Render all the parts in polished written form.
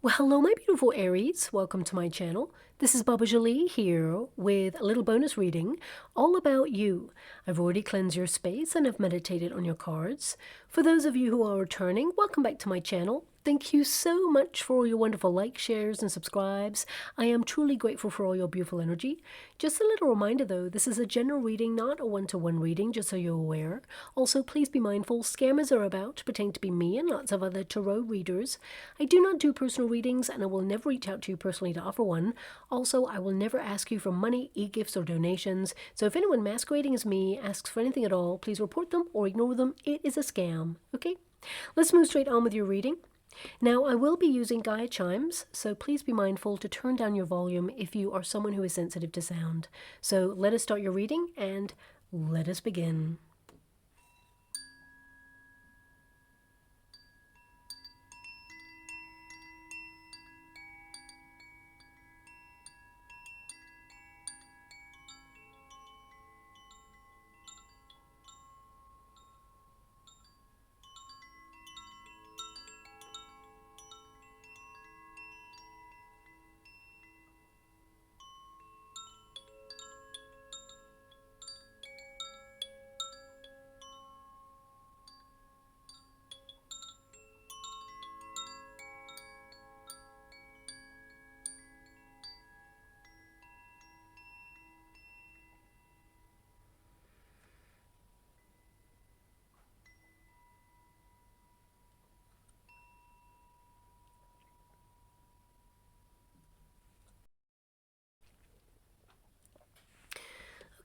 Well, hello, my beautiful Aries. Welcome to my channel. This is Baba Jolie here with a little bonus reading all about you. I've already cleansed your space and have meditated on your cards. For those of you who are returning, welcome back to my channel. Thank you so much for all your wonderful likes, shares, and subscribes. I am truly grateful for all your beautiful energy. Just a little reminder though, this is a general reading, not a one-to-one reading, just so you're aware. Also, please be mindful, scammers are about, pretending to be me and lots of other tarot readers. I do not do personal readings and I will never reach out to you personally to offer one. Also, I will never ask you for money, e-gifts, or donations. So if anyone masquerading as me asks for anything at all, please report them or ignore them. It is a scam, okay? Let's move straight on with your reading. Now, I will be using guide chimes, so please be mindful to turn down your volume if you are someone who is sensitive to sound. So let us start your reading and let us begin.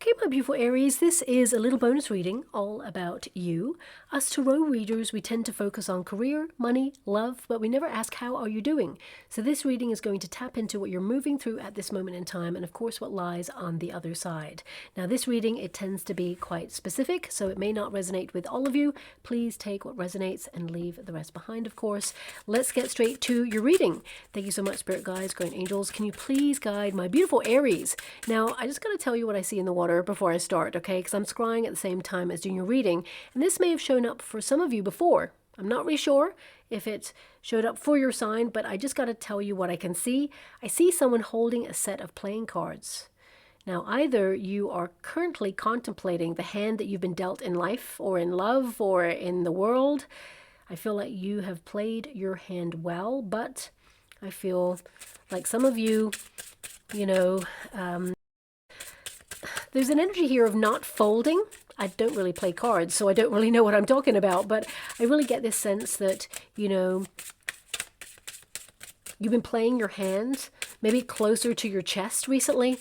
Okay, my beautiful Aries, this is a little bonus reading all about you. Us tarot readers, we tend to focus on career, money, love, but we never ask how are you doing. So this reading is going to tap into what you're moving through at this moment in time and of course what lies on the other side. Now this reading, it tends to be quite specific, so it may not resonate with all of you. Please take what resonates and leave the rest behind, of course. Let's get straight to your reading. Thank you so much, Spirit Guides, Guardian Angels. Can you please guide my beautiful Aries? Now, I just got to tell you what I see in the water before I start, okay? Because I'm scrying at the same time as doing your reading, and this may have shown up for some of you before. I'm not really sure if it showed up for your sign, but I just got to tell you what I can see. I see someone holding a set of playing cards. Now, either you are currently contemplating the hand that you've been dealt in life or in love or in the world. I feel like you have played your hand well, but I feel like some of you, there's an energy here of not folding. I don't really play cards, so I don't really know what I'm talking about, but I really get this sense that, you've been playing your hand maybe closer to your chest recently,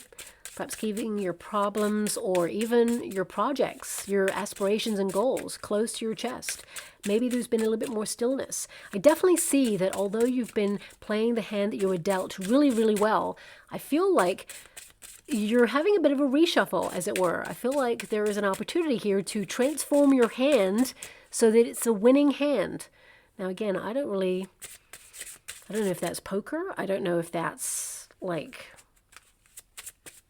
perhaps keeping your problems or even your projects, your aspirations and goals close to your chest. Maybe there's been a little bit more stillness. I definitely see that although you've been playing the hand that you were dealt really, really well, I feel like you're having a bit of a reshuffle, as it were. I feel like there is an opportunity here to transform your hand so that it's a winning hand. Now, again, I don't know if that's poker. I don't know if that's like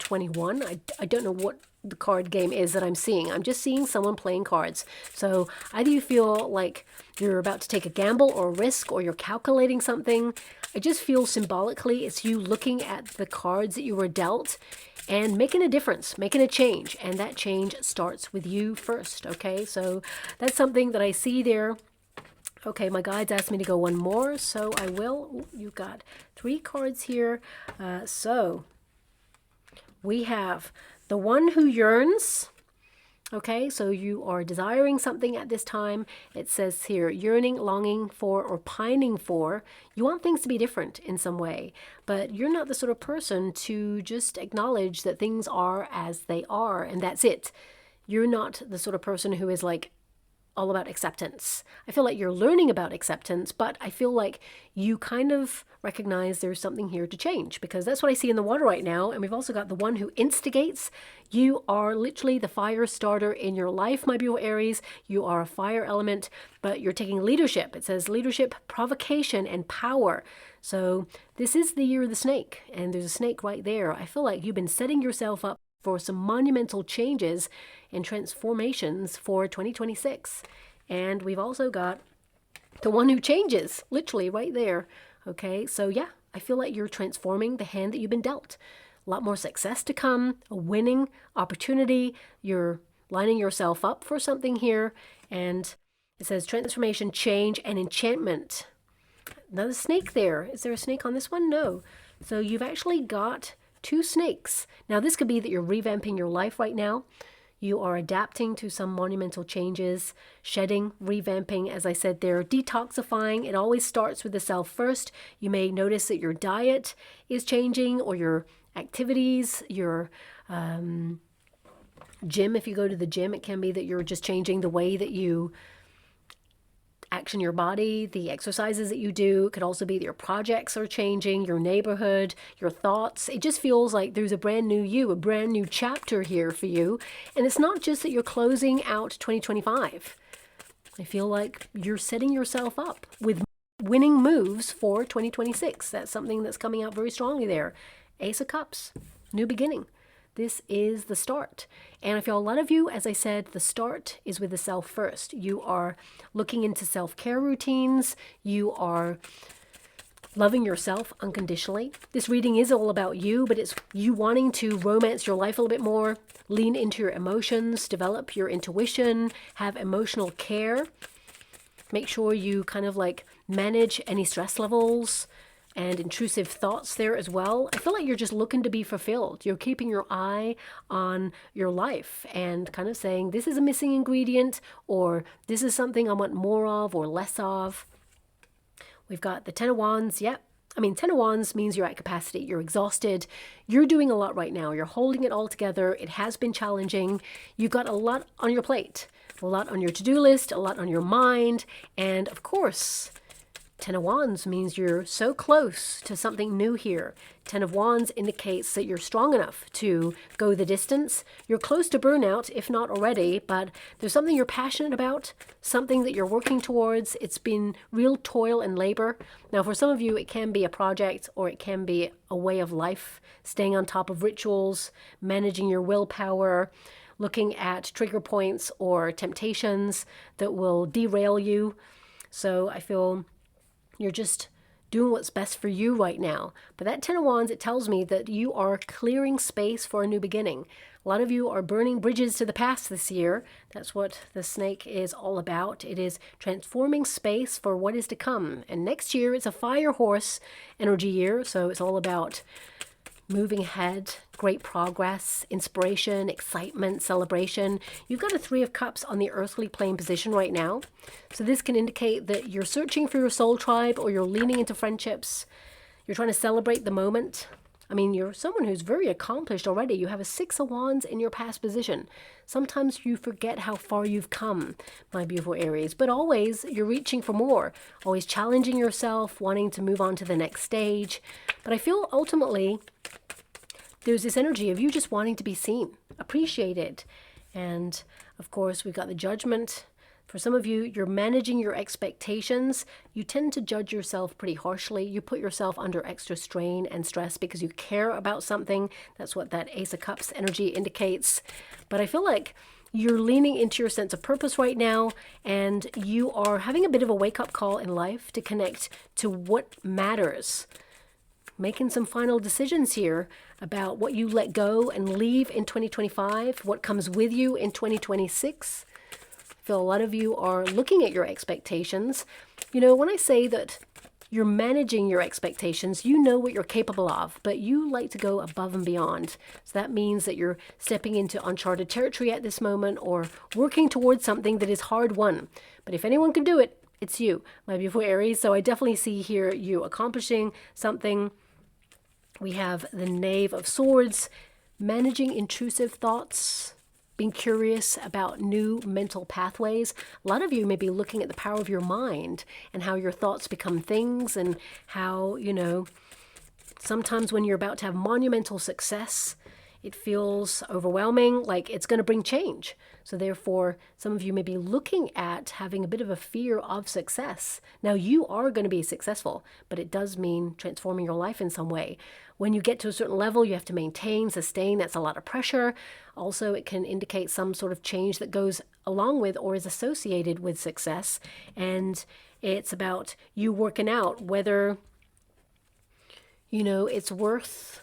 21. I don't know what the card game is that I'm seeing. I'm just seeing someone playing cards. So either you feel like you're about to take a gamble or a risk, or you're calculating something. I just feel symbolically it's you looking at the cards that you were dealt and making a difference, making a change. And that change starts with you first, okay? So that's something that I see there. Okay, my guides asked me to go one more, so I will. Ooh, you've got 3 cards here. So we have the one who yearns. Okay, so you are desiring something at this time. It says here, yearning, longing for, or pining for. You want things to be different in some way, but you're not the sort of person to just acknowledge that things are as they are, and that's it. You're not the sort of person who is like all about acceptance. I feel like you're learning about acceptance, but I feel like you kind of recognize there's something here to change, because that's what I see in the water right now. And we've also got the one who instigates. You are literally the fire starter in your life, my beautiful Aries. You are a fire element, but you're taking leadership. It says leadership, provocation, and power. So this is the year of the snake, and there's a snake right there. I feel like you've been setting yourself up for some monumental changes and transformations for 2026. And we've also got the one who changes, literally right there. Okay, so yeah, I feel like you're transforming the hand that you've been dealt. A lot more success to come, a winning opportunity. You're lining yourself up for something here. And it says transformation, change, and enchantment. Another snake there. Is there a snake on this one? No. So you've actually got two snakes. Now, this could be that you're revamping your life right now. You are adapting to some monumental changes, shedding, revamping, as I said there, detoxifying. It always starts with the self first. You may notice that your diet is changing, or your activities, your gym. If you go to the gym, it can be that you're just changing the way that you action your body, the exercises that you do. It could also be that your projects are changing, your neighborhood, your thoughts. It just feels like there's a brand new you, a brand new chapter here for you. And it's not just that you're closing out 2025. I feel like you're setting yourself up with winning moves for 2026. That's something that's coming out very strongly there. Ace of Cups, new beginning. This is the start. And I feel a lot of you, as I said, the start is with the self first. You are looking into self-care routines. You are loving yourself unconditionally. This reading is all about you, but it's you wanting to romance your life a little bit more, lean into your emotions, develop your intuition, have emotional care. Make sure you kind of like manage any stress levels and intrusive thoughts there as well. I feel like you're just looking to be fulfilled. You're keeping your eye on your life and kind of saying, this is a missing ingredient, or this is something I want more of or less of. We've got the Ten of Wands. Yep. I mean, Ten of Wands means you're at capacity. You're exhausted. You're doing a lot right now. You're holding it all together. It has been challenging. You've got a lot on your plate, a lot on your to-do list, a lot on your mind. And of course, Ten of Wands means you're so close to something new here. Ten of Wands indicates that you're strong enough to go the distance. You're close to burnout, if not already, but there's something you're passionate about, something that you're working towards. It's been real toil and labor. Now, for some of you, it can be a project or it can be a way of life, staying on top of rituals, managing your willpower, looking at trigger points or temptations that will derail you. So I feel you're just doing what's best for you right now. But that Ten of Wands, it tells me that you are clearing space for a new beginning. A lot of you are burning bridges to the past this year. That's what the snake is all about. It is transforming space for what is to come. And next year, it's a fire horse energy year. So it's all about moving ahead, great progress, inspiration, excitement, celebration. You've got a Three of Cups on the earthly plane position right now. So this can indicate that you're searching for your soul tribe, or you're leaning into friendships. You're trying to celebrate the moment. I mean, you're someone who's very accomplished already. You have a Six of Wands in your past position. Sometimes you forget how far you've come, my beautiful Aries, but always you're reaching for more, always challenging yourself, wanting to move on to the next stage. But I feel ultimately there's this energy of you just wanting to be seen, appreciated. And of course, we've got the Judgment. For some of you, you're managing your expectations. You tend to judge yourself pretty harshly. You put yourself under extra strain and stress because you care about something. That's what that Ace of Cups energy indicates. But I feel like you're leaning into your sense of purpose right now, and you are having a bit of a wake-up call in life to connect to what matters. Making some final decisions here about what you let go and leave in 2025, what comes with you in 2026. I feel a lot of you are looking at your expectations. You know, when I say that you're managing your expectations, you know what you're capable of, but you like to go above and beyond. So that means that you're stepping into uncharted territory at this moment, or working towards something that is hard won. But if anyone can do it, it's you, my beautiful Aries. So I definitely see here you accomplishing something. We have the Knave of Swords, managing intrusive thoughts, being curious about new mental pathways. A lot of you may be looking at the power of your mind and how your thoughts become things, and how, you know, sometimes when you're about to have monumental success, it feels overwhelming, like it's going to bring change. So therefore, some of you may be looking at having a bit of a fear of success. Now, you are going to be successful, but it does mean transforming your life in some way. When you get to a certain level, you have to maintain, sustain. That's a lot of pressure. Also, it can indicate some sort of change that goes along with or is associated with success. And it's about you working out whether you know, it's worth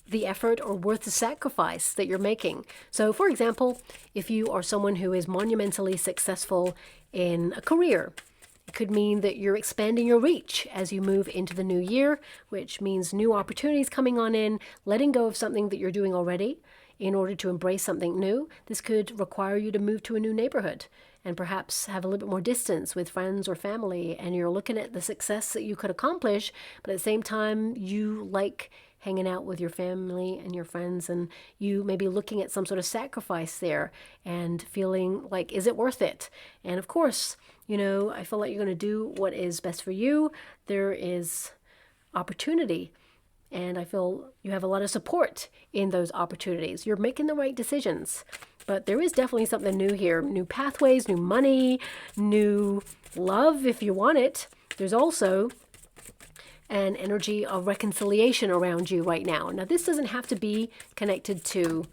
the effort or worth the sacrifice that you're making. So, for example, if you are someone who is monumentally successful in a career, it could mean that you're expanding your reach as you move into the new year, which means new opportunities coming on in, letting go of something that you're doing already in order to embrace something new. This could require you to move to a new neighborhood and perhaps have a little bit more distance with friends or family, and you're looking at the success that you could accomplish, but at the same time, you like hanging out with your family and your friends, and you may be looking at some sort of sacrifice there and feeling like, is it worth it? And of course, you know, I feel like you're going to do what is best for you. There is opportunity, and I feel you have a lot of support in those opportunities. You're making the right decisions. But there is definitely something new here. New pathways, new money, new love if you want it. There's also an energy of reconciliation around you right now. Now, this doesn't have to be connected to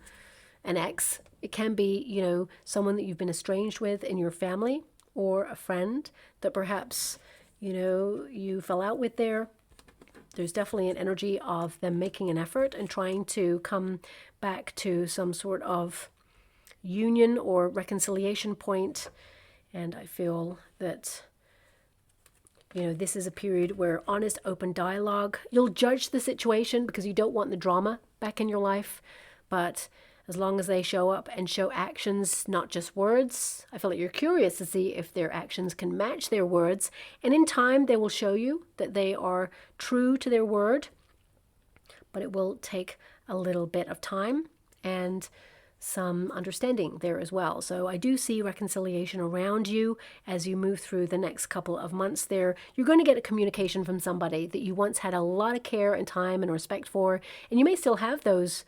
an ex. It can be, you know, someone that you've been estranged with in your family, or a friend that perhaps, you know, you fell out with there. There's definitely an energy of them making an effort and trying to come back to some sort of union or reconciliation point. And I feel that, you know, this is a period where honest, open dialogue, you'll judge the situation because you don't want the drama back in your life. But as long as they show up and show actions, not just words, I feel like you're curious to see if their actions can match their words. And in time, they will show you that they are true to their word. But it will take a little bit of time and some understanding there as well. So I do see reconciliation around you as you move through the next couple of months there. You're going to get a communication from somebody that you once had a lot of care and time and respect for, and you may still have those,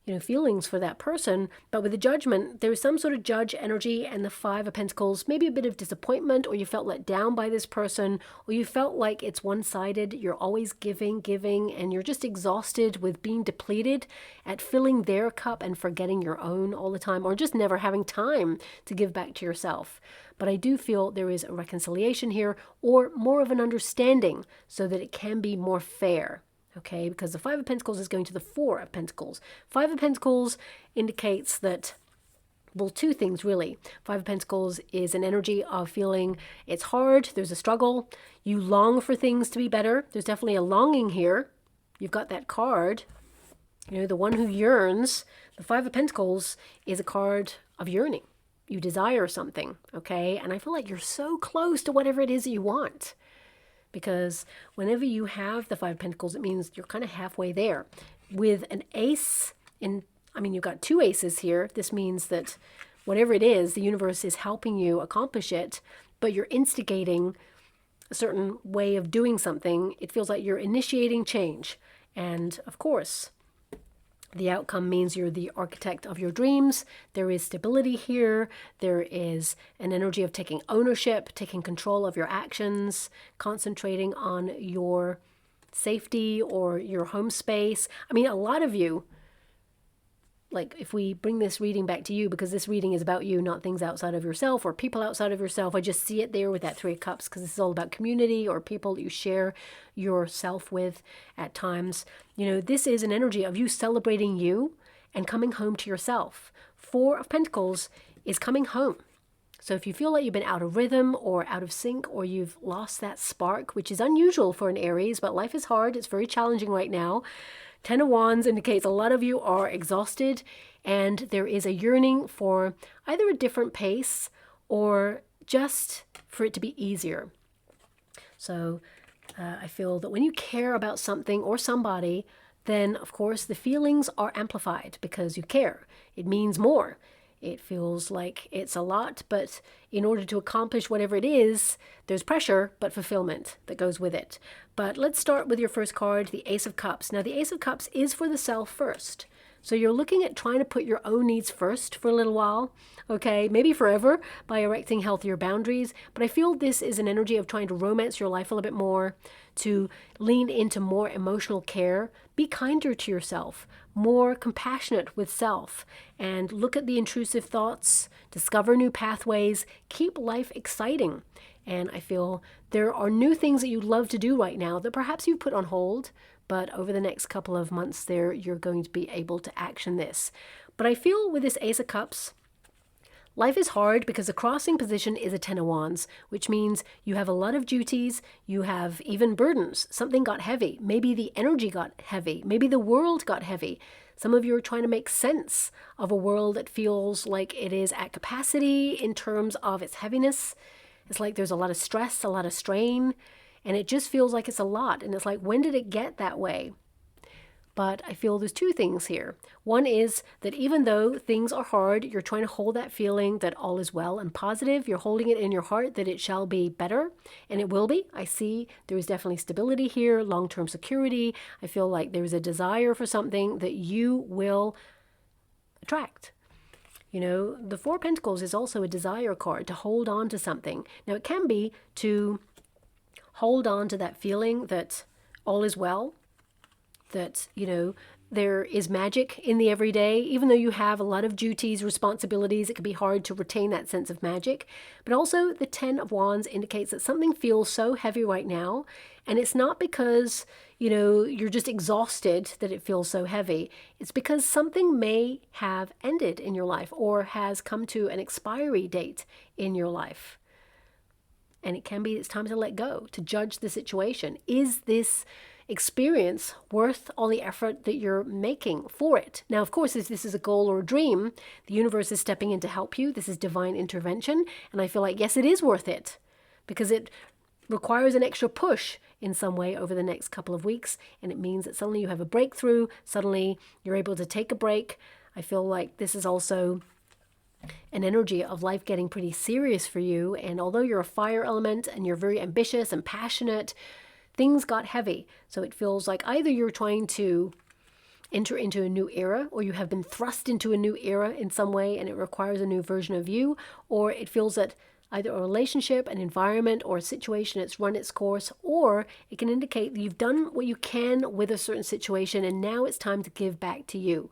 you know, feelings for that person, but with the Judgment, there is some sort of judge energy, and the Five of Pentacles, maybe a bit of disappointment, or you felt let down by this person, or you felt like it's one-sided. You're always giving, and you're just exhausted with being depleted at filling their cup and forgetting your own all the time, or just never having time to give back to yourself. But I do feel there is a reconciliation here, or more of an understanding, so that it can be more fair. Okay, because the Five of Pentacles is going to the Four of Pentacles. Five of Pentacles indicates that, well, two things really. Five of Pentacles is an energy of feeling it's hard, there's a struggle, you long for things to be better. There's definitely a longing here. You've got that card, you know, the one who yearns. The Five of Pentacles is a card of yearning. You desire something, okay? And I feel like you're so close to whatever it is that you want. Because whenever you have the Five of Pentacles, it means you're kind of halfway there. With an ace, you've got two aces here. This means that whatever it is, the universe is helping you accomplish it, but you're instigating a certain way of doing something. It feels like you're initiating change. And of course, the outcome means you're the architect of your dreams. There is stability here. There is an energy of taking ownership, taking control of your actions, concentrating on your safety or your home space. I mean, a lot of you, like if we bring this reading back to you, because this reading is about you, not things outside of yourself or people outside of yourself. I just see it there with that Three of Cups, because this is all about community or people that you share yourself with at times. You know, this is an energy of you celebrating you and coming home to yourself. Four of Pentacles is coming home. So if you feel like you've been out of rhythm or out of sync, or you've lost that spark, which is unusual for an Aries, but life is hard. It's very challenging right now. Ten of Wands indicates a lot of you are exhausted, and there is a yearning for either a different pace or just for it to be easier. So I feel that when you care about something or somebody, then of course the feelings are amplified because you care. It means more. It feels like it's a lot, but in order to accomplish whatever it is, there's pressure, but fulfillment that goes with it. But let's start with your first card, the Ace of Cups. Now, the Ace of Cups is for the self first. So you're looking at trying to put your own needs first for a little while, okay? Maybe forever, by erecting healthier boundaries. But I feel this is an energy of trying to romance your life a little bit more, to lean into more emotional care. Be kinder to yourself, more compassionate with self, and look at the intrusive thoughts, discover new pathways, keep life exciting. And I feel there are new things that you'd love to do right now that perhaps you put on hold, but over the next couple of months there, you're going to be able to action this. But I feel with this Ace of Cups, life is hard because the crossing position is a Ten of Wands, which means you have a lot of duties, you have even burdens. Something got heavy. Maybe the energy got heavy. Maybe the world got heavy. Some of you are trying to make sense of a world that feels like it is at capacity in terms of its heaviness. It's like there's a lot of stress, a lot of strain, and it just feels like it's a lot. And it's like, when did it get that way? But I feel there's two things here. One is that even though things are hard, you're trying to hold that feeling that all is well and positive. You're holding it in your heart that it shall be better, and it will be. I see there is definitely stability here, long-term security. I feel like there's a desire for something that you will attract. You know, the Four of Pentacles is also a desire card, to hold on to something. Now, it can be to hold on to that feeling that all is well, that, you know, there is magic in the everyday. Even though you have a lot of duties, responsibilities, it can be hard to retain that sense of magic. But also the Ten of Wands indicates that something feels so heavy right now. And it's not because, you know, you're just exhausted that it feels so heavy. It's because something may have ended in your life or has come to an expiry date in your life. And it can be it's time to let go, to judge the situation. Is this experience worth all the effort that you're making for it? Now, of course, if this is a goal or a dream, the universe is stepping in to help you. This is divine intervention. And I feel like, yes, it is worth it, because it requires an extra push in some way over the next couple of weeks. And it means that suddenly you have a breakthrough. Suddenly you're able to take a break. I feel like this is also an energy of life getting pretty serious for you. And although you're a fire element and you're very ambitious and passionate, things got heavy. So it feels like either you're trying to enter into a new era, or you have been thrust into a new era in some way and it requires a new version of you, or it feels that either a relationship, an environment, or a situation has run its course, or it can indicate that you've done what you can with a certain situation and now it's time to give back to you.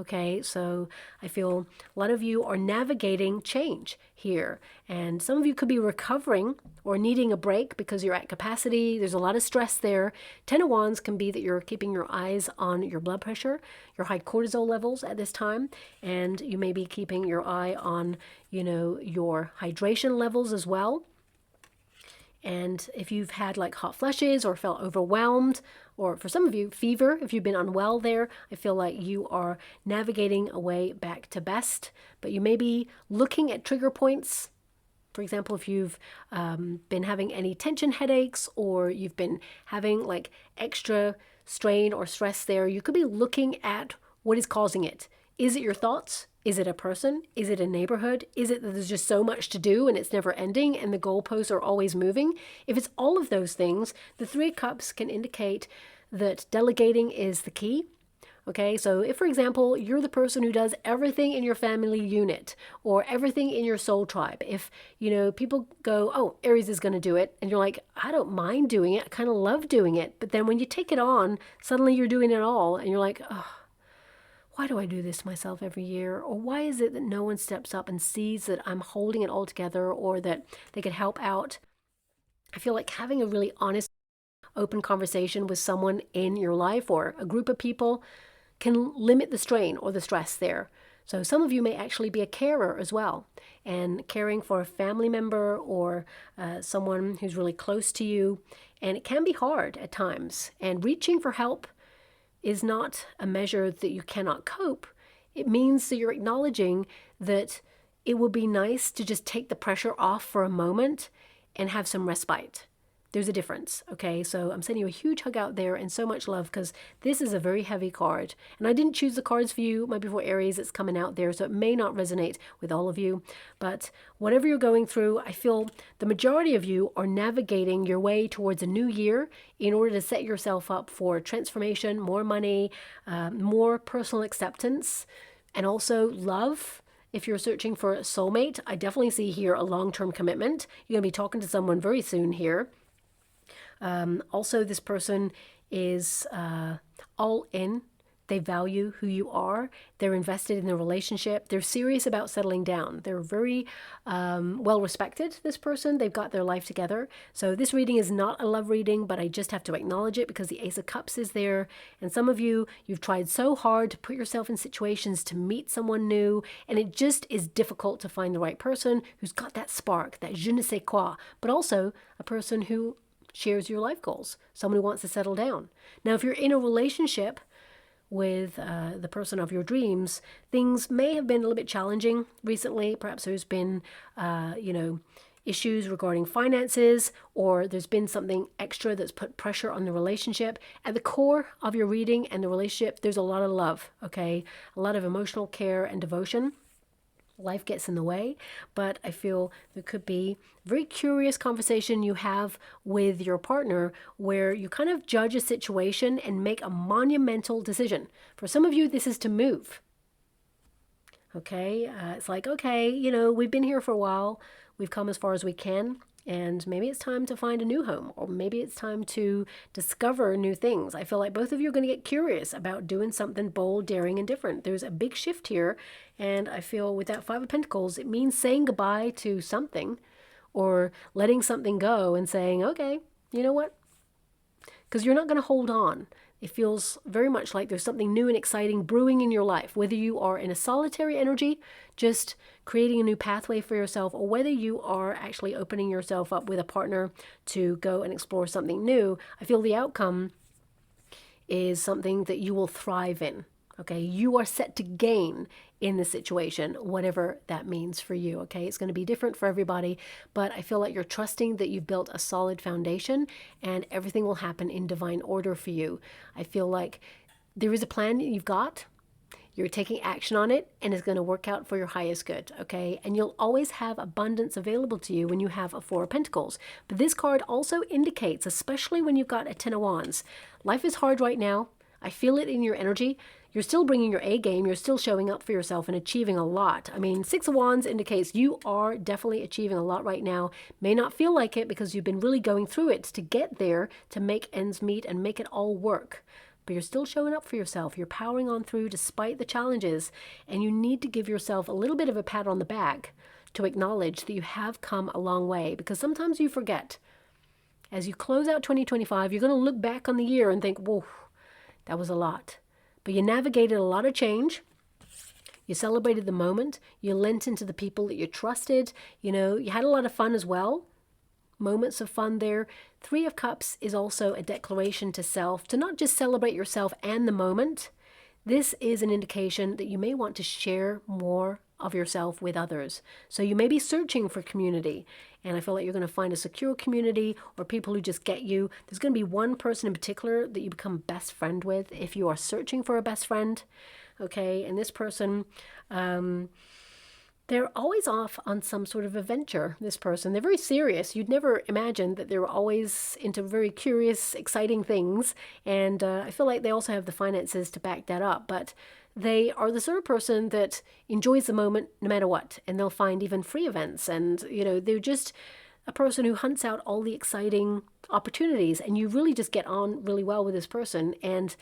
Okay, so I feel a lot of you are navigating change here, and some of you could be recovering or needing a break because you're at capacity. There's a lot of stress there. Ten of Wands can be that you're keeping your eyes on your blood pressure, your high cortisol levels at this time, and you may be keeping your eye on, you know, your hydration levels as well. And if you've had like hot flushes or felt overwhelmed, or for some of you, fever, if you've been unwell there, I feel like you are navigating a way back to best. But you may be looking at trigger points. For example, if you've been having any tension headaches, or you've been having like extra strain or stress there, you could be looking at what is causing it. Is it your thoughts? Is it a person? Is it a neighborhood? Is it that there's just so much to do and it's never ending and the goalposts are always moving? If it's all of those things, the Three of Cups can indicate that delegating is the key. Okay, so if, for example, you're the person who does everything in your family unit or everything in your soul tribe, if, you know, people go, oh, Aries is going to do it, and you're like, I don't mind doing it, I kind of love doing it. But then when you take it on, suddenly you're doing it all, and you're like, oh, why do I do this myself every year? Or why is it that no one steps up and sees that I'm holding it all together, or that they could help out? I feel like having a really honest, open conversation with someone in your life or a group of people can limit the strain or the stress there. So some of you may actually be a carer as well, and caring for a family member or someone who's really close to you. And it can be hard at times. And reaching for help is not a measure that you cannot cope. It means that you're acknowledging that it would be nice to just take the pressure off for a moment and have some respite. There's a difference, okay? So I'm sending you a huge hug out there and so much love, because this is a very heavy card. And I didn't choose the cards for you, my before Aries, it's coming out there, so it may not resonate with all of you. But whatever you're going through, I feel the majority of you are navigating your way towards a new year in order to set yourself up for transformation, more money, more personal acceptance, and also love. If you're searching for a soulmate, I definitely see here a long-term commitment. You're going to be talking to someone very soon here. Also, this person is all in They value who you are. They're invested in the relationship. They're serious about settling down. They're very well respected, this person. They've got their life together. So this reading is not a love reading, but I just have to acknowledge it because the Ace of Cups is there. And some of you, you've tried so hard to put yourself in situations to meet someone new, and it just is difficult to find the right person who's got that spark, that je ne sais quoi, but also a person who shares your life goals, someone who wants to settle down. Now, if you're in a relationship with the person of your dreams, things may have been a little bit challenging recently. Perhaps there's been, issues regarding finances, or there's been something extra that's put pressure on the relationship. At the core of your reading and the relationship, there's a lot of love, okay? A lot of emotional care and devotion. Life gets in the way, but I feel there could be a very curious conversation you have with your partner where you kind of judge a situation and make a monumental decision. For some of you, this is to move. Okay, it's like, okay, we've been here for a while. We've come as far as we can. And maybe it's time to find a new home, or maybe it's time to discover new things. I feel like both of you are going to get curious about doing something bold, daring, and different. There's a big shift here, and I feel with that Five of Pentacles, it means saying goodbye to something, or letting something go and saying, okay, you know what? Because you're not going to hold on. It feels very much like there's something new and exciting brewing in your life, whether you are in a solitary energy, just creating a new pathway for yourself, or whether you are actually opening yourself up with a partner to go and explore something new. I feel the outcome is something that you will thrive in. Okay, you are set to gain in the situation, whatever that means for you. Okay, it's going to be different for everybody, but I feel like you're trusting that you've built a solid foundation and everything will happen in divine order for you. I feel like there is a plan that you've got. You're taking action on it, and it's going to work out for your highest good, okay? And you'll always have abundance available to you when you have a Four of Pentacles. But this card also indicates, especially when you've got a Ten of Wands, life is hard right now. I feel it in your energy. You're still bringing your A game. You're still showing up for yourself and achieving a lot. I mean, Six of Wands indicates you are definitely achieving a lot right now. May not feel like it because you've been really going through it to get there, to make ends meet and make it all work. But you're still showing up for yourself. You're powering on through despite the challenges. And you need to give yourself a little bit of a pat on the back to acknowledge that you have come a long way. Because sometimes you forget. As you close out 2025, you're going to look back on the year and think, whoa, that was a lot. But you navigated a lot of change. You celebrated the moment. You lent into the people that you trusted. You had a lot of fun as well. Moments of fun there. Three of Cups is also a declaration to self to not just celebrate yourself and the moment. This is an indication that you may want to share more of yourself with others. So you may be searching for community, and I feel like you're going to find a secure community or people who just get you. There's going to be one person in particular that you become best friend with if you are searching for a best friend. Okay, and this person, they're always off on some sort of adventure, this person. They're very serious. You'd never imagine that they're always into very curious, exciting things. And I feel like they also have the finances to back that up. But they are the sort of person that enjoys the moment no matter what. And they'll find even free events. And, they're just a person who hunts out all the exciting opportunities. And you really just get on really well with this person. And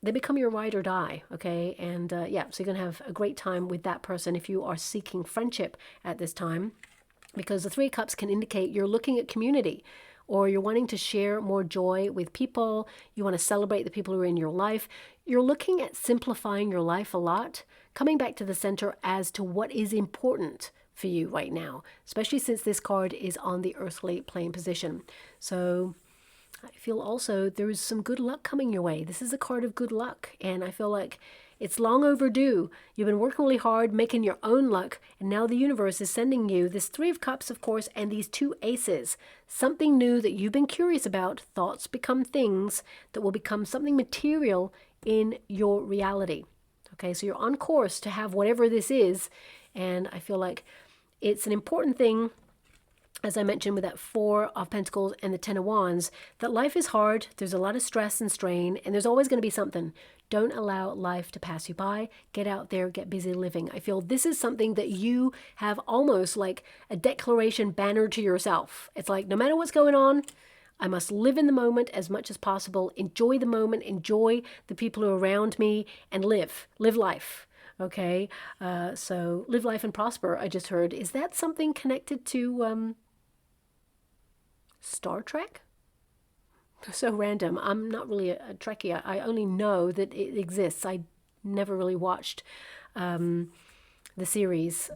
they become your ride or die, okay? And so you're going to have a great time with that person if you are seeking friendship at this time, because the Three of Cups can indicate you're looking at community, or you're wanting to share more joy with people. You want to celebrate the people who are in your life. You're looking at simplifying your life a lot, coming back to the center as to what is important for you right now, especially since this card is on the earthly plane position. So I feel also there's some good luck coming your way. This is a card of good luck, and I feel like it's long overdue. You've been working really hard, making your own luck, and now the universe is sending you this Three of Cups, of course, and these two aces. Something new that you've been curious about. Thoughts become things that will become something material in your reality. Okay, so you're on course to have whatever this is, and I feel like it's an important thing, as I mentioned with that Four of Pentacles and the Ten of Wands, that life is hard. There's a lot of stress and strain, and there's always going to be something. Don't allow life to pass you by. Get out there, get busy living. I feel this is something that you have almost like a declaration banner to yourself. It's like, no matter what's going on, I must live in the moment as much as possible, enjoy the moment, enjoy the people who are around me, and live life. Okay, so live life and prosper, I just heard. Is that something connected to Star Trek? So random. I'm not really a Trekkie. I only know that it exists. I never really watched the series.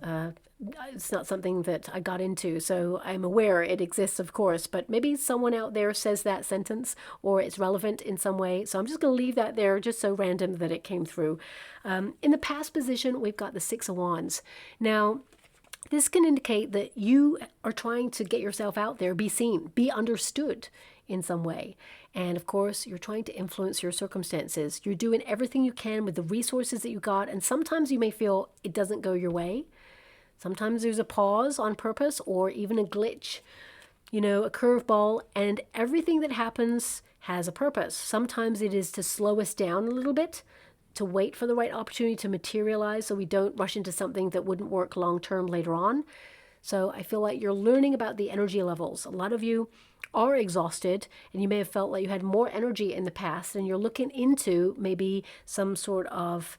It's not something that I got into, so I'm aware it exists, of course, but maybe someone out there says that sentence or it's relevant in some way. So I'm just going to leave that there, just so random that it came through. In the past position, we've got the Six of Wands. Now, this can indicate that you are trying to get yourself out there, be seen, be understood in some way. And of course, you're trying to influence your circumstances. You're doing everything you can with the resources that you got. And sometimes you may feel it doesn't go your way. Sometimes there's a pause on purpose or even a glitch, a curveball. And everything that happens has a purpose. Sometimes it is to slow us down a little bit, to wait for the right opportunity to materialize so we don't rush into something that wouldn't work long term later on. So I feel like you're learning about the energy levels. A lot of you are exhausted, and you may have felt like you had more energy in the past, and you're looking into maybe some sort of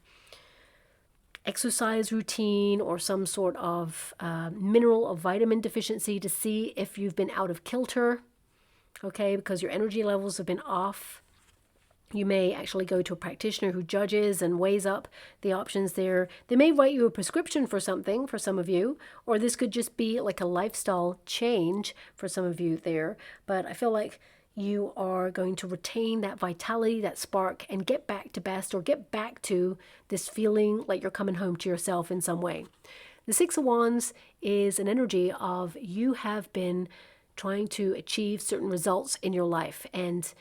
exercise routine or some sort of mineral or vitamin deficiency to see if you've been out of kilter, okay, because your energy levels have been off. You may actually go to a practitioner who judges and weighs up the options there. They may write you a prescription for something for some of you, or this could just be like a lifestyle change for some of you there. But I feel like you are going to retain that vitality, that spark, and get back to best, or get back to this feeling like you're coming home to yourself in some way. The Six of Wands is an energy of you have been trying to achieve certain results in your life, and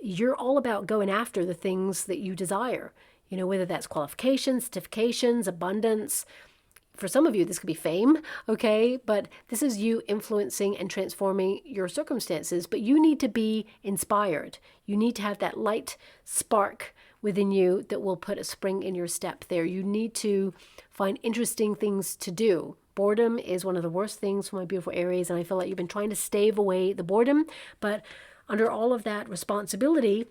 you're all about going after the things that you desire, whether that's qualifications, certifications, abundance. For some of you, this could be fame, okay? But this is you influencing and transforming your circumstances. But you need to be inspired. You need to have that light spark within you that will put a spring in your step there. You need to find interesting things to do. Boredom is one of the worst things for my beautiful Aries, and I feel like you've been trying to stave away the boredom, but under all of that responsibility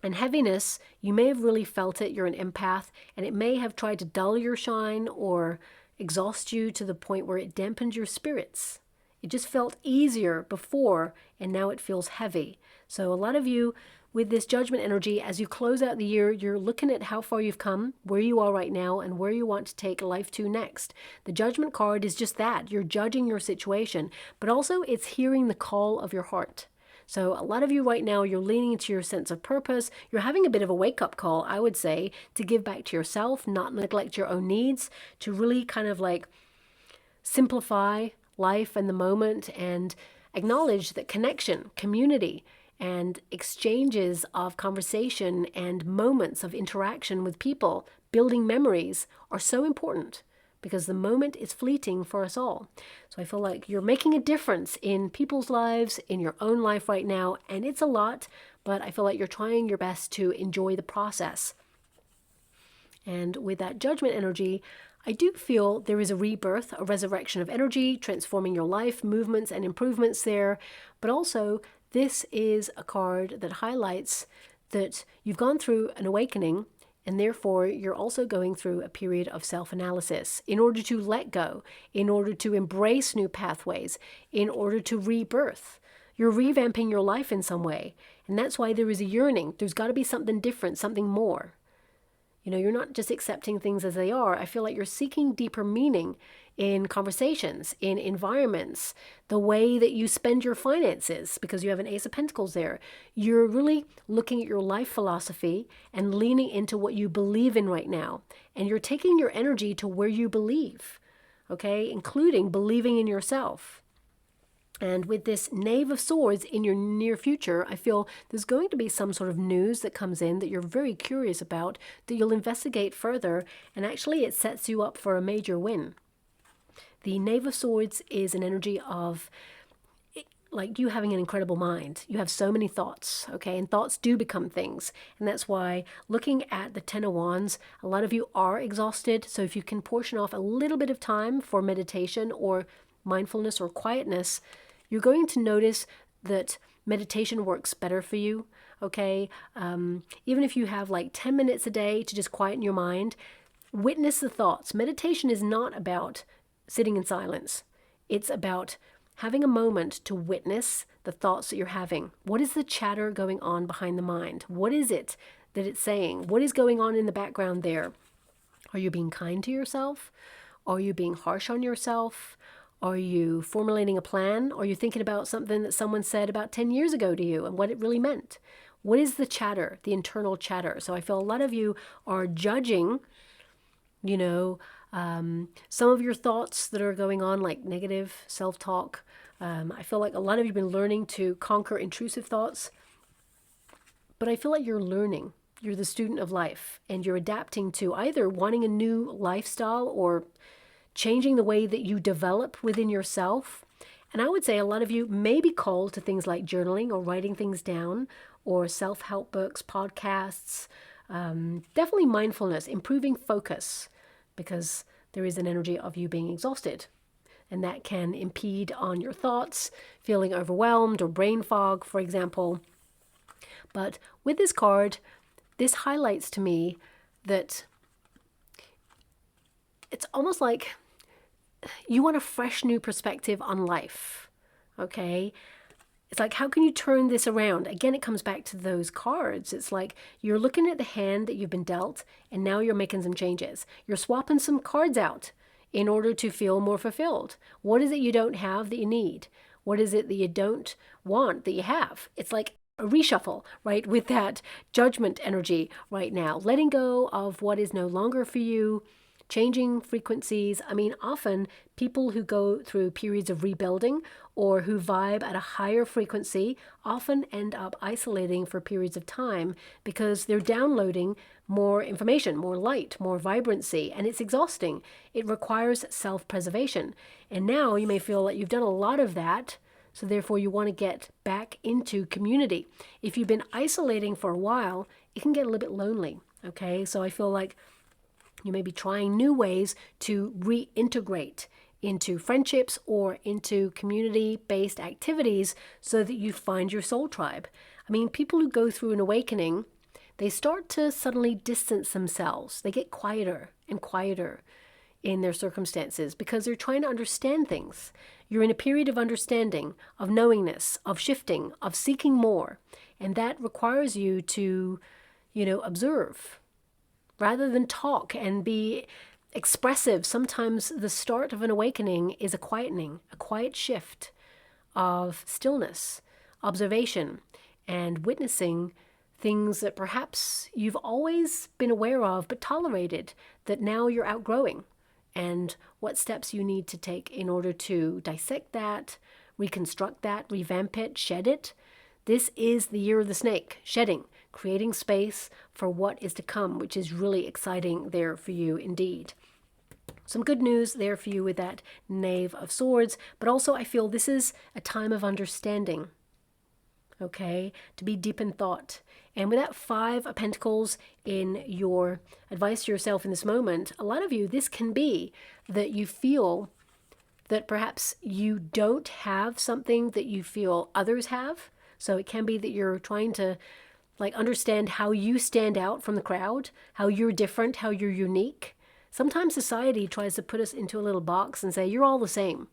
and heaviness, you may have really felt it. You're an empath, and it may have tried to dull your shine or exhaust you to the point where it dampened your spirits. It just felt easier before, and now it feels heavy. So a lot of you with this judgment energy, as you close out the year, you're looking at how far you've come, where you are right now, and where you want to take life to next. The judgment card is just that. You're judging your situation, but also it's hearing the call of your heart. So a lot of you right now, you're leaning into your sense of purpose. You're having a bit of a wake-up call, I would say, to give back to yourself, not neglect your own needs, to really kind of like simplify life and the moment and acknowledge that connection, community, and exchanges of conversation and moments of interaction with people, building memories, are so important. Because the moment is fleeting for us all. So I feel like you're making a difference in people's lives, in your own life right now, and it's a lot, but I feel like you're trying your best to enjoy the process. And with that judgment energy, I do feel there is a rebirth, a resurrection of energy, transforming your life, movements and improvements there. But also, this is a card that highlights that you've gone through an awakening, and therefore, you're also going through a period of self-analysis in order to let go, in order to embrace new pathways, in order to rebirth. You're revamping your life in some way. And that's why there is a yearning. There's got to be something different, something more. You're not just accepting things as they are. I feel like you're seeking deeper meaning in conversations, in environments, the way that you spend your finances, because you have an Ace of Pentacles there. You're really looking at your life philosophy and leaning into what you believe in right now. And you're taking your energy to where you believe, okay, including believing in yourself. And with this Knave of Swords in your near future, I feel there's going to be some sort of news that comes in that you're very curious about, that you'll investigate further, and actually it sets you up for a major win. The Knave of Swords is an energy of like you having an incredible mind. You have so many thoughts, okay? And thoughts do become things. And that's why looking at the Ten of Wands, a lot of you are exhausted. So if you can portion off a little bit of time for meditation or mindfulness or quietness, you're going to notice that meditation works better for you, okay? Even if you have like 10 minutes a day to just quieten your mind, witness the thoughts. Meditation is not about sitting in silence. It's about having a moment to witness the thoughts that you're having. What is the chatter going on behind the mind? What is it that it's saying? What is going on in the background there? Are you being kind to yourself? Are you being harsh on yourself? Are you formulating a plan? Are you thinking about something that someone said about 10 years ago to you and what it really meant? What is the chatter, the internal chatter? So I feel a lot of you are judging, some of your thoughts that are going on, like negative self-talk. I feel like a lot of you have been learning to conquer intrusive thoughts, but I feel like you're learning. You're the student of life, and you're adapting to either wanting a new lifestyle or changing the way that you develop within yourself. And I would say a lot of you may be called to things like journaling or writing things down or self-help books, podcasts, definitely mindfulness, improving focus, because there is an energy of you being exhausted. And that can impede on your thoughts, feeling overwhelmed or brain fog, for example. But with this card, this highlights to me that it's almost like you want a fresh new perspective on life, okay? It's like, how can you turn this around? Again, it comes back to those cards. It's like you're looking at the hand that you've been dealt, and now you're making some changes. You're swapping some cards out in order to feel more fulfilled. What is it you don't have that you need? What is it that you don't want that you have? It's like a reshuffle, right? With that judgment energy right now, letting go of what is no longer for you, changing frequencies. I mean, often people who go through periods of rebuilding or who vibe at a higher frequency often end up isolating for periods of time because they're downloading more information, more light, more vibrancy, and it's exhausting. It requires self-preservation. And now you may feel like you've done a lot of that, so therefore you want to get back into community. If you've been isolating for a while, it can get a little bit lonely, okay? So I feel like you may be trying new ways to reintegrate into friendships or into community-based activities so that you find your soul tribe. I mean, people who go through an awakening, they start to suddenly distance themselves. They get quieter and quieter in their circumstances because they're trying to understand things. You're in a period of understanding, of knowingness, of shifting, of seeking more. And that requires you to, observe rather than talk and be expressive. Sometimes the start of an awakening is a quietening, a quiet shift of stillness, observation, and witnessing things that perhaps you've always been aware of but tolerated, that now you're outgrowing, and what steps you need to take in order to dissect that, reconstruct that, revamp it, shed it. This is the year of the snake, shedding, creating space for what is to come, which is really exciting there for you indeed. Some good news there for you with that Knave of Swords, but also I feel this is a time of understanding, okay, to be deep in thought. And with that Five of Pentacles in your advice to yourself in this moment, a lot of you, this can be that you feel that perhaps you don't have something that you feel others have. So it can be that you're trying to understand how you stand out from the crowd, how you're different, how you're unique. Sometimes society tries to put us into a little box and say, you're all the same,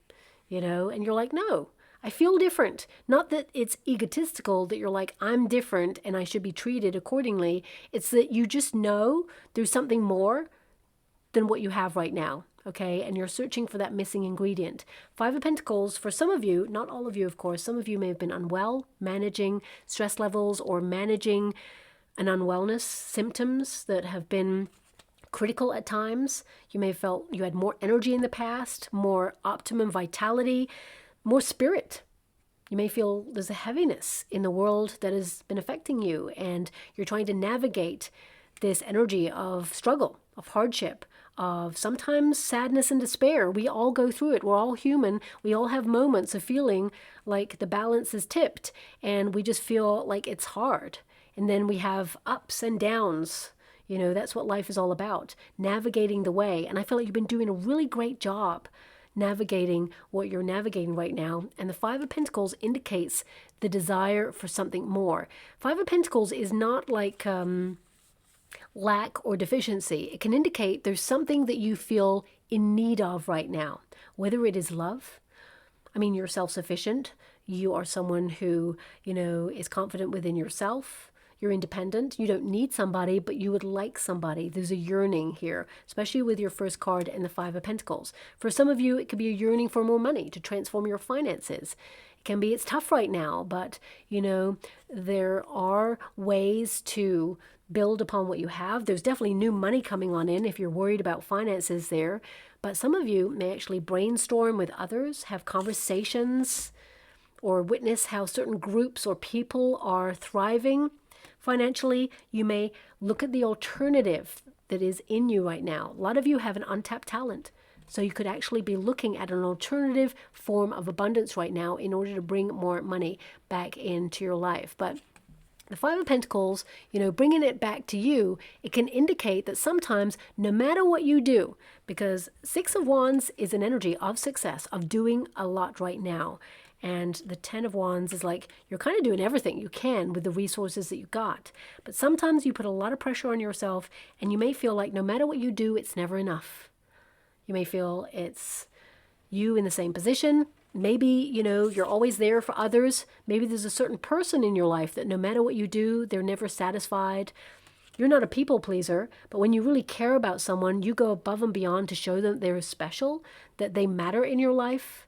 and you're like, no, I feel different. Not that it's egotistical that you're like, I'm different and I should be treated accordingly. It's that you just know there's something more than what you have right now. Okay, and you're searching for that missing ingredient. Five of Pentacles, for some of you, not all of you, of course, some of you may have been unwell, managing stress levels or managing an unwellness, symptoms that have been critical at times. You may have felt you had more energy in the past, more optimum vitality, more spirit. You may feel there's a heaviness in the world that has been affecting you, and you're trying to navigate this energy of struggle, of hardship, of sometimes sadness and despair. We all go through it. We're all human. We all have moments of feeling like the balance is tipped and we just feel like it's hard. And then we have ups and downs. That's what life is all about, navigating the way. And I feel like you've been doing a really great job navigating what you're navigating right now. And the Five of Pentacles indicates the desire for something more. Five of Pentacles is not like lack or deficiency. It can indicate there's something that you feel in need of right now, whether it is love. I mean, you're self-sufficient. You are someone who, is confident within yourself. You're independent. You don't need somebody, but you would like somebody. There's a yearning here, especially with your first card and the Five of Pentacles. For some of you, it could be a yearning for more money to transform your finances. It can be it's tough right now, but, there are ways to build upon what you have. There's definitely new money coming on in if you're worried about finances there. But some of you may actually brainstorm with others, have conversations, or witness how certain groups or people are thriving financially. You may look at the alternative that is in you right now. A lot of you have an untapped talent. So you could actually be looking at an alternative form of abundance right now in order to bring more money back into your life. But the Five of Pentacles, bringing it back to you, it can indicate that sometimes no matter what you do, because Six of Wands is an energy of success, of doing a lot right now. And the Ten of Wands is like, you're kind of doing everything you can with the resources that you got. But sometimes you put a lot of pressure on yourself, and you may feel like no matter what you do, it's never enough. You may feel it's you in the same position. Maybe, you're always there for others. Maybe there's a certain person in your life that no matter what you do, they're never satisfied. You're not a people pleaser, but when you really care about someone, you go above and beyond to show them they're special, that they matter in your life.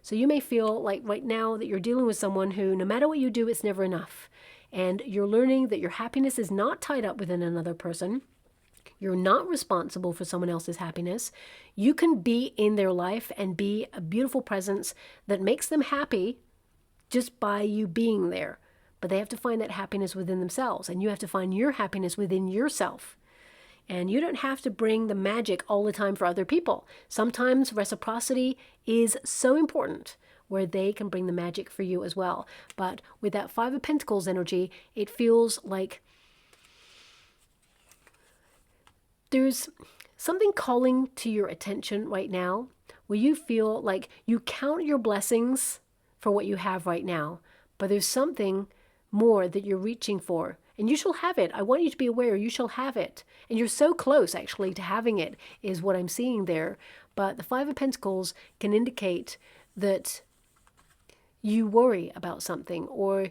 So you may feel like right now that you're dealing with someone who, no matter what you do, it's never enough. And you're learning that your happiness is not tied up within another person. You're not responsible for someone else's happiness. You can be in their life and be a beautiful presence that makes them happy just by you being there. But they have to find that happiness within themselves, and you have to find your happiness within yourself. And you don't have to bring the magic all the time for other people. Sometimes reciprocity is so important where they can bring the magic for you as well. But with that Five of Pentacles energy, it feels like there's something calling to your attention right now where you feel like you count your blessings for what you have right now, but there's something more that you're reaching for, and you shall have it. I want you to be aware you shall have it, and you're so close actually to having it is what I'm seeing there. But the Five of Pentacles can indicate that you worry about something, or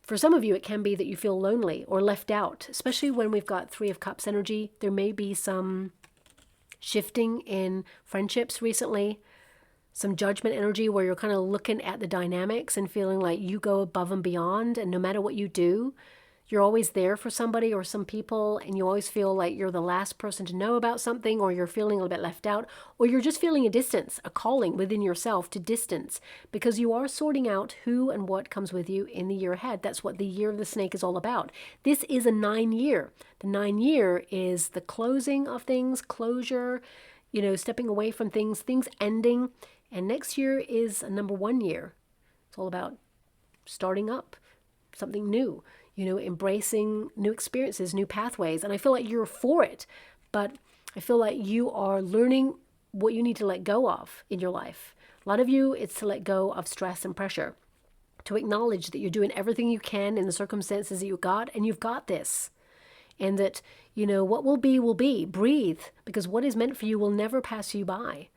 for some of you, it can be that you feel lonely or left out, especially when we've got Three of Cups energy. There may be some shifting in friendships recently, some judgment energy where you're kind of looking at the dynamics and feeling like you go above and beyond, and no matter what you do, you're always there for somebody or some people, and you always feel like you're the last person to know about something, or you're feeling a little bit left out, or you're just feeling a distance, a calling within yourself to distance, because you are sorting out who and what comes with you in the year ahead. That's what the year of the snake is all about. This is a 9-year. The 9-year is the closing of things, closure, stepping away from things, things ending. And next year is a number 1 year. It's all about starting up something new, embracing new experiences, new pathways. And I feel like you're for it, but I feel like you are learning what you need to let go of in your life. A lot of you, it's to let go of stress and pressure, to acknowledge that you're doing everything you can in the circumstances that you got, and you've got this. And that, what will be, will be. Breathe, because what is meant for you will never pass you by.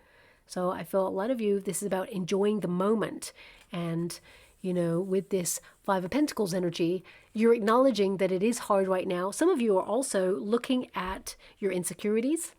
So I feel a lot of you, this is about enjoying the moment. And, with this Five of Pentacles energy, you're acknowledging that it is hard right now. Some of you are also looking at your insecurities,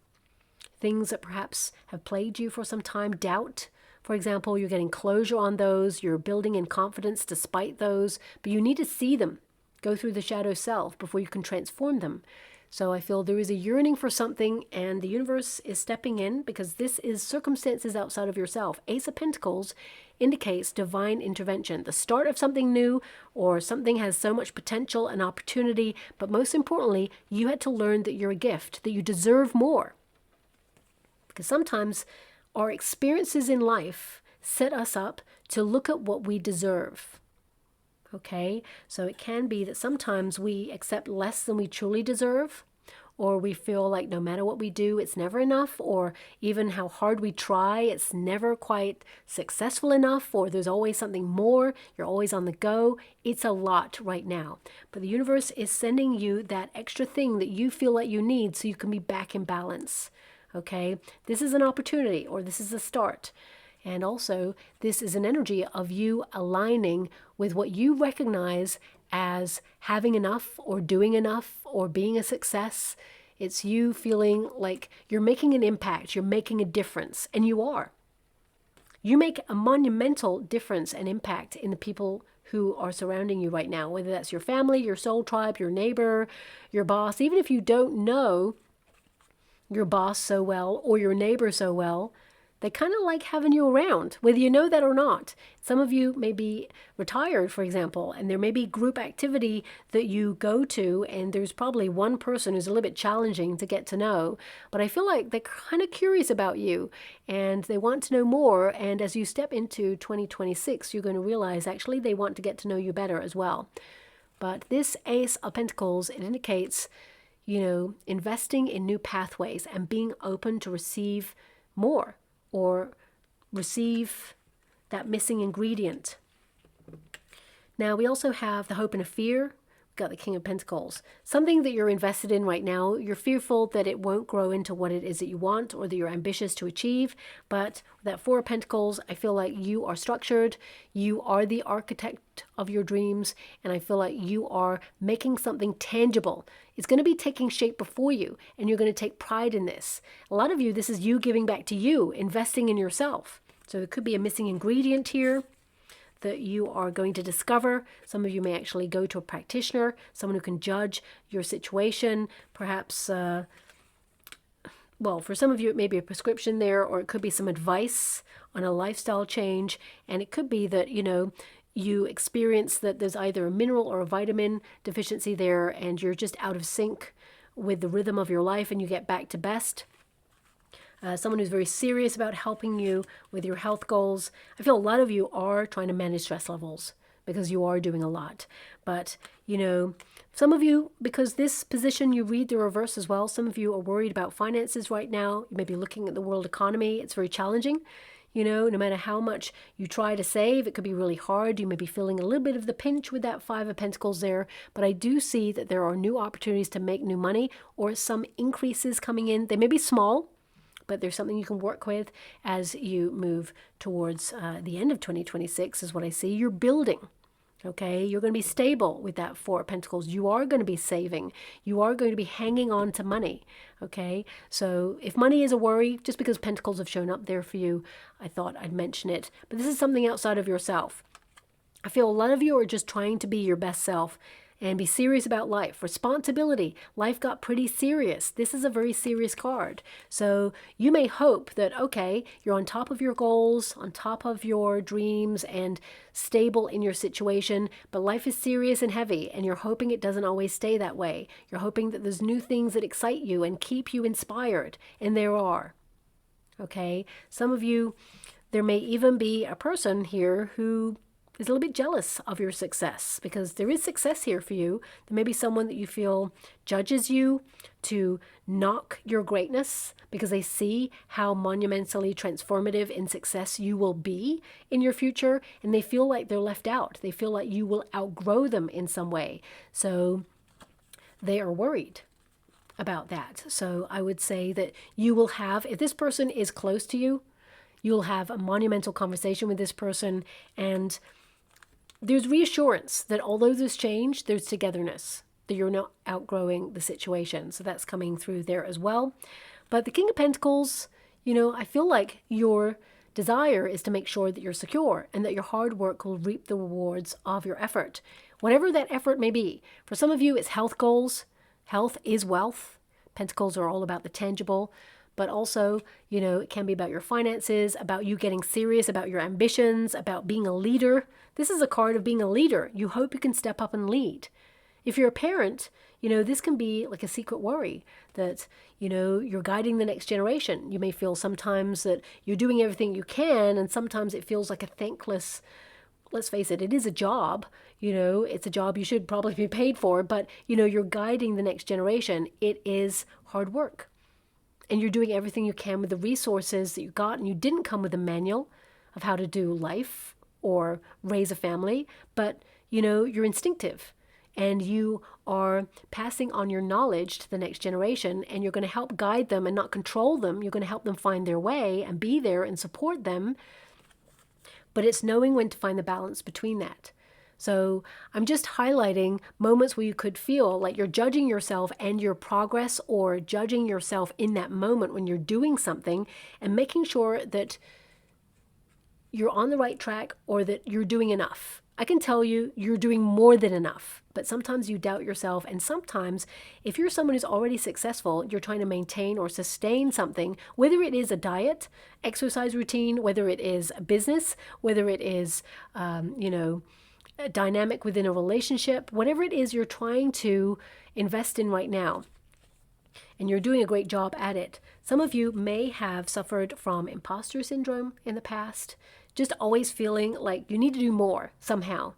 things that perhaps have plagued you for some time. Doubt, for example, you're getting closure on those. You're building in confidence despite those, but you need to see them, go through the shadow self before you can transform them. So I feel there is a yearning for something, and the universe is stepping in, because this is circumstances outside of yourself. Ace of Pentacles indicates divine intervention, the start of something new, or something has so much potential and opportunity, but most importantly, you had to learn that you're a gift, that you deserve more. Because sometimes our experiences in life set us up to look at what we deserve. Okay, so it can be that sometimes we accept less than we truly deserve, or we feel like no matter what we do, it's never enough, or even how hard we try, it's never quite successful enough, or there's always something more, you're always on the go. It's a lot right now. But the universe is sending you that extra thing that you feel like you need so you can be back in balance. Okay? This is an opportunity, or this is a start. And also, this is an energy of you aligning with what you recognize as having enough or doing enough or being a success. It's you feeling like you're making an impact, you're making a difference, and you are. You make a monumental difference and impact in the people who are surrounding you right now, whether that's your family, your soul tribe, your neighbor, your boss. Even if you don't know your boss so well or your neighbor so well, they kind of like having you around, whether you know that or not. Some of you may be retired, for example, and there may be group activity that you go to, and there's probably one person who's a little bit challenging to get to know. But I feel like they're kind of curious about you, and they want to know more. And as you step into 2026, you're going to realize actually they want to get to know you better as well. But this Ace of Pentacles, it indicates, investing in new pathways and being open to receive more, or receive that missing ingredient. Now, we also have the hope and a fear. We've got the King of Pentacles. Something that you're invested in right now, you're fearful that it won't grow into what it is that you want or that you're ambitious to achieve. But that Four of Pentacles, I feel like you are structured. You are the architect of your dreams. And I feel like you are making something tangible. It's going to be taking shape before you, and you're going to take pride in this. A lot of you, this is you giving back to you, investing in yourself. So there could be a missing ingredient here that you are going to discover. Some of you may actually go to a practitioner, someone who can judge your situation. Perhaps, for some of you, it may be a prescription there, or it could be some advice on a lifestyle change. And it could be that, you experience that there's either a mineral or a vitamin deficiency there, and you're just out of sync with the rhythm of your life, and you get back to best. Someone who's very serious about helping you with your health goals. I feel a lot of you are trying to manage stress levels because you are doing a lot. But, some of you, because this position you read the reverse as well, some of you are worried about finances right now. You may be looking at the world economy. It's very challenging. No matter how much you try to save, it could be really hard. You may be feeling a little bit of the pinch with that Five of Pentacles there. But I do see that there are new opportunities to make new money, or some increases coming in. They may be small, but there's something you can work with as you move towards the end of 2026 is what I see. You're building. Okay, you're going to be stable with that Four of Pentacles. You are going to be saving. You are going to be hanging on to money. Okay, so if money is a worry, just because Pentacles have shown up there for you, I thought I'd mention it. But this is something outside of yourself. I feel a lot of you are just trying to be your best self and be serious about life. Responsibility. Life got pretty serious. This is a very serious card. So you may hope that, okay, you're on top of your goals, on top of your dreams, and stable in your situation, but life is serious and heavy, and you're hoping it doesn't always stay that way. You're hoping that there's new things that excite you and keep you inspired, and there are. Okay? Some of you, there may even be a person here who is a little bit jealous of your success, because there is success here for you. There may be someone that you feel judges you to knock your greatness because they see how monumentally transformative in success you will be in your future, and they feel like they're left out. They feel like you will outgrow them in some way. So they are worried about that. So I would say that you will have, if this person is close to you, you'll have a monumental conversation with this person, and there's reassurance that although there's change, there's togetherness, that you're not outgrowing the situation. So that's coming through there as well. But the King of Pentacles, I feel like your desire is to make sure that you're secure and that your hard work will reap the rewards of your effort. Whatever that effort may be. For some of you, it's health goals. Health is wealth. Pentacles are all about the tangible. But also, it can be about your finances, about you getting serious, about your ambitions, about being a leader. This is a card of being a leader. You hope you can step up and lead. If you're a parent, this can be like a secret worry that, you're guiding the next generation. You may feel sometimes that you're doing everything you can, and sometimes it feels like a thankless let's face it, it is a job. It's a job you should probably be paid for, but you're guiding the next generation. It is hard work. And you're doing everything you can with the resources that you got, and you didn't come with a manual of how to do life or raise a family, but you're instinctive, and you are passing on your knowledge to the next generation, and you're going to help guide them and not control them. You're going to help them find their way and be there and support them. But it's knowing when to find the balance between that. So I'm just highlighting moments where you could feel like you're judging yourself and your progress, or judging yourself in that moment when you're doing something, and making sure that you're on the right track or that you're doing enough. I can tell you you're doing more than enough, but sometimes you doubt yourself. And sometimes if you're someone who's already successful, you're trying to maintain or sustain something, whether it is a diet, exercise routine, whether it is a business, whether it is, a dynamic within a relationship, whatever it is you're trying to invest in right now. And you're doing a great job at it. Some of you may have suffered from imposter syndrome in the past, just always feeling like you need to do more somehow.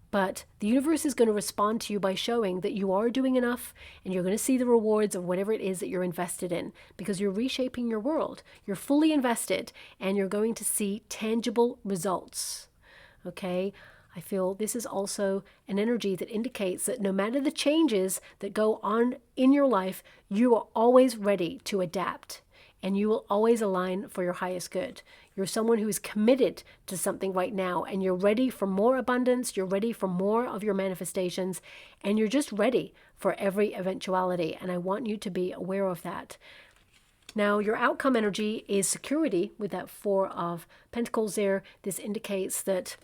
But the universe is going to respond to you by showing that you are doing enough, and you're going to see the rewards of whatever it is that you're invested in, because you're reshaping your world. You're fully invested, and you're going to see tangible results. Okay? I feel this is also an energy that indicates that no matter the changes that go on in your life, you are always ready to adapt, and you will always align for your highest good. You're someone who is committed to something right now, and you're ready for more abundance. You're ready for more of your manifestations, and you're just ready for every eventuality. And I want you to be aware of that. Now, your outcome energy is security with that Four of Pentacles there. This indicates that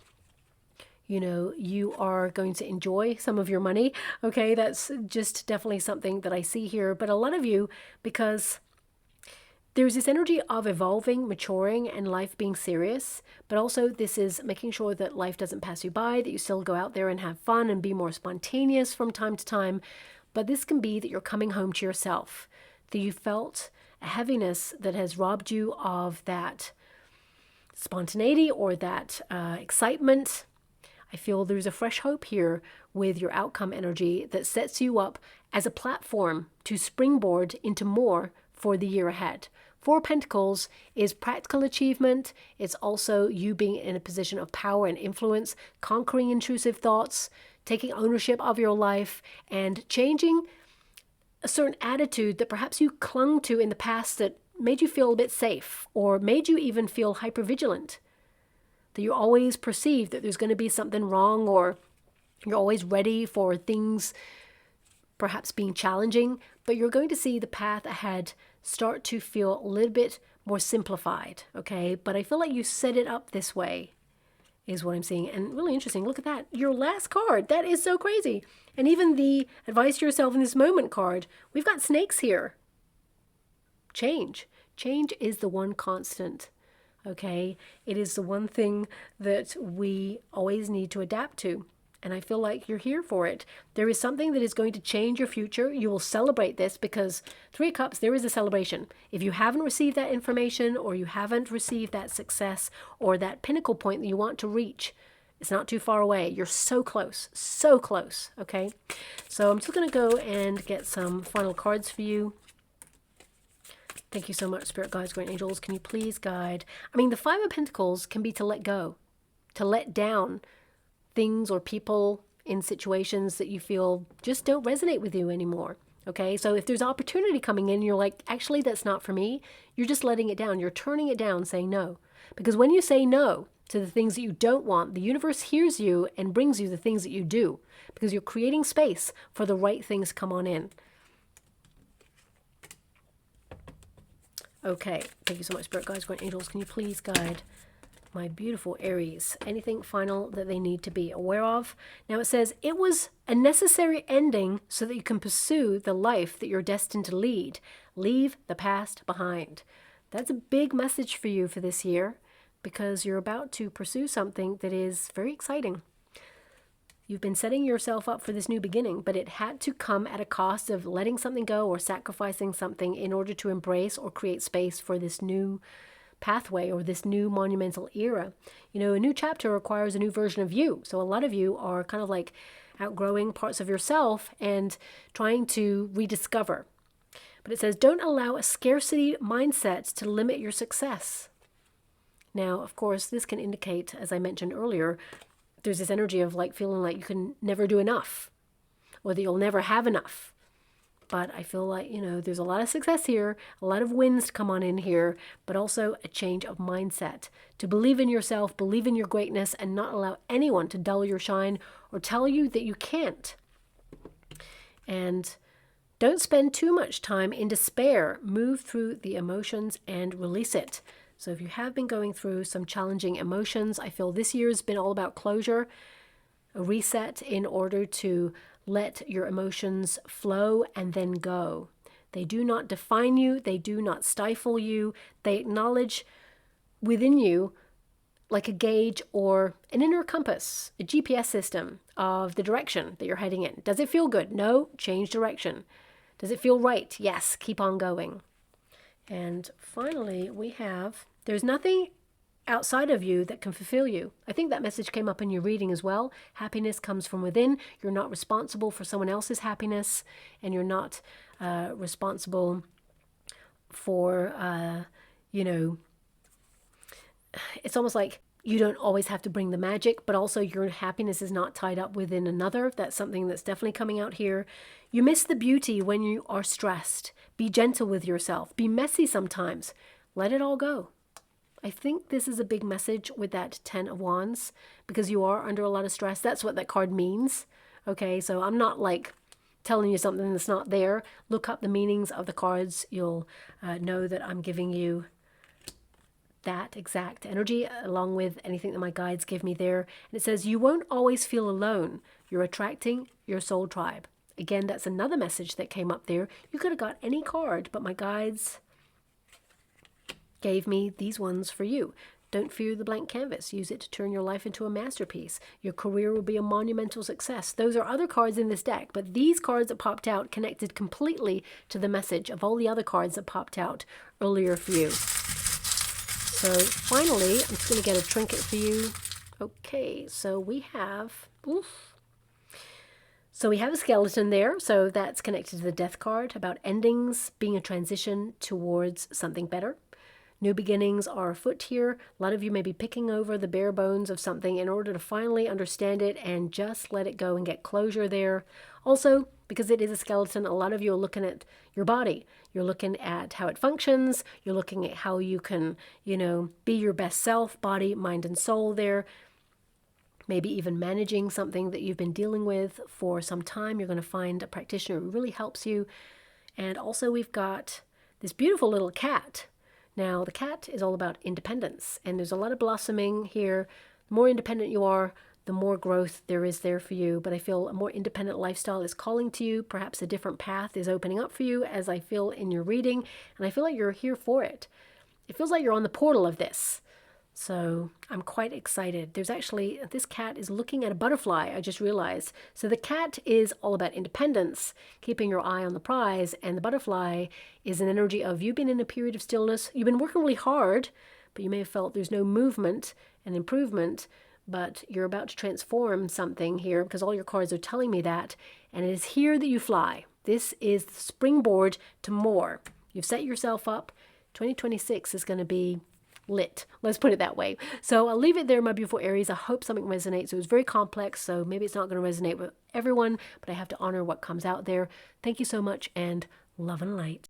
you are going to enjoy some of your money. Okay, that's just definitely something that I see here. But a lot of you, because there's this energy of evolving, maturing, and life being serious, but also this is making sure that life doesn't pass you by, that you still go out there and have fun and be more spontaneous from time to time. But this can be that you're coming home to yourself, that you felt a heaviness that has robbed you of that spontaneity or that excitement. I feel there's a fresh hope here with your outcome energy that sets you up as a platform to springboard into more for the year ahead. Four Pentacles is practical achievement. It's also you being in a position of power and influence, conquering intrusive thoughts, taking ownership of your life, and changing a certain attitude that perhaps you clung to in the past that made you feel a bit safe, or made you even feel hypervigilant. That you always perceive that there's going to be something wrong, or you're always ready for things perhaps being challenging, but you're going to see the path ahead start to feel a little bit more simplified, okay? But I feel like you set it up this way, is what I'm seeing. And really interesting, look at that. Your last card, that is so crazy. And even the advice to yourself in this moment card, we've got snakes here. Change. Change is the one constant. Okay, it is the one thing that we always need to adapt to. And I feel like you're here for it. There is something that is going to change your future. You will celebrate this, because Three of Cups, there is a celebration. If you haven't received that information, or you haven't received that success, or that pinnacle point that you want to reach, it's not too far away. You're so close, okay? So I'm just going to go and get some final cards for you. Thank you so much, Spirit Guides, Great Angels. Can you please guide? I mean, the Five of Pentacles can be to let go, to let down things or people in situations that you feel just don't resonate with you anymore. Okay, so if there's opportunity coming in, you're like, actually, that's not for me. You're just letting it down. You're turning it down, saying no. Because when you say no to the things that you don't want, the universe hears you and brings you the things that you do, because you're creating space for the right things to come on in. Okay, thank you so much, Spirit Guides, Great Angels. Can you please guide my beautiful Aries? Anything final that they need to be aware of? Now it says, it was a necessary ending so that you can pursue the life that you're destined to lead. Leave the past behind. That's a big message for you for this year, because you're about to pursue something that is very exciting. You've been setting yourself up for this new beginning, but it had to come at a cost of letting something go or sacrificing something in order to embrace or create space for this new pathway or this new monumental era. You know, a new chapter requires a new version of you. So a lot of you are kind of like outgrowing parts of yourself and trying to rediscover. But it says, don't allow a scarcity mindset to limit your success. Now, of course, this can indicate, as I mentioned earlier, there's this energy of like feeling like you can never do enough or that you'll never have enough. But I feel like, you know, there's a lot of success here, a lot of wins to come on in here, but also a change of mindset. To believe in yourself, believe in your greatness, and not allow anyone to dull your shine or tell you that you can't. And don't spend too much time in despair. Move through the emotions and release it. So if you have been going through some challenging emotions, I feel this year's been all about closure, a reset in order to let your emotions flow and then go. They do not define you. They do not stifle you. They acknowledge within you like a gauge or an inner compass, a GPS system of the direction that you're heading in. Does it feel good? No, change direction. Does it feel right? Yes, keep on going. And finally, we have, there's nothing outside of you that can fulfill you. I think that message came up in your reading as well. Happiness comes from within. You're not responsible for someone else's happiness, and you're not responsible for, you know, it's almost like you don't always have to bring the magic, but also your happiness is not tied up within another. That's something that's definitely coming out here. You miss the beauty when you are stressed. Be gentle with yourself. Be messy sometimes. Let it all go. I think this is a big message with that 10 of Wands because you are under a lot of stress. That's what that card means. Okay, so I'm not like telling you something that's not there. Look up the meanings of the cards. You'll know that I'm giving you that exact energy along with anything that my guides give me there. And it says, you won't always feel alone. You're attracting your soul tribe. Again, that's another message that came up there. You could have got any card, but my guides gave me these ones for you. Don't fear the blank canvas. Use it to turn your life into a masterpiece. Your career will be a monumental success. Those are other cards in this deck, but these cards that popped out connected completely to the message of all the other cards that popped out earlier for you. So finally, I'm just going to get a trinket for you. Okay, so we have, so we have a skeleton there. So that's connected to the death card about endings being a transition towards something better. New beginnings are afoot here. A lot of you may be picking over the bare bones of something in order to finally understand it and just let it go and get closure there. Also, because it is a skeleton, a lot of you are looking at your body. You're looking at how it functions. You're looking at how you can, you know, be your best self, body, mind, and soul there. Maybe even managing something that you've been dealing with for some time. You're going to find a practitioner who really helps you. And also we've got this beautiful little cat. Now, the cat is all about independence, and there's a lot of blossoming here. The more independent you are, the more growth there is there for you. But I feel a more independent lifestyle is calling to you. Perhaps a different path is opening up for you, as I feel in your reading, and I feel like you're here for it. It feels like you're on the portal of this. So I'm quite excited. There's actually, this cat is looking at a butterfly, I just realized. So the cat is all about independence, keeping your eye on the prize, and the butterfly is an energy of you've been in a period of stillness. You've been working really hard, but you may have felt there's no movement and improvement, but you're about to transform something here because all your cards are telling me that, and it is here that you fly. This is the springboard to more. You've set yourself up. 2026 is going to be lit. Let's put it that way. So I'll leave it there, my beautiful Aries. I hope something resonates. It was very complex, so maybe it's not going to resonate with everyone, but I have to honor what comes out there. Thank you so much, and love and light.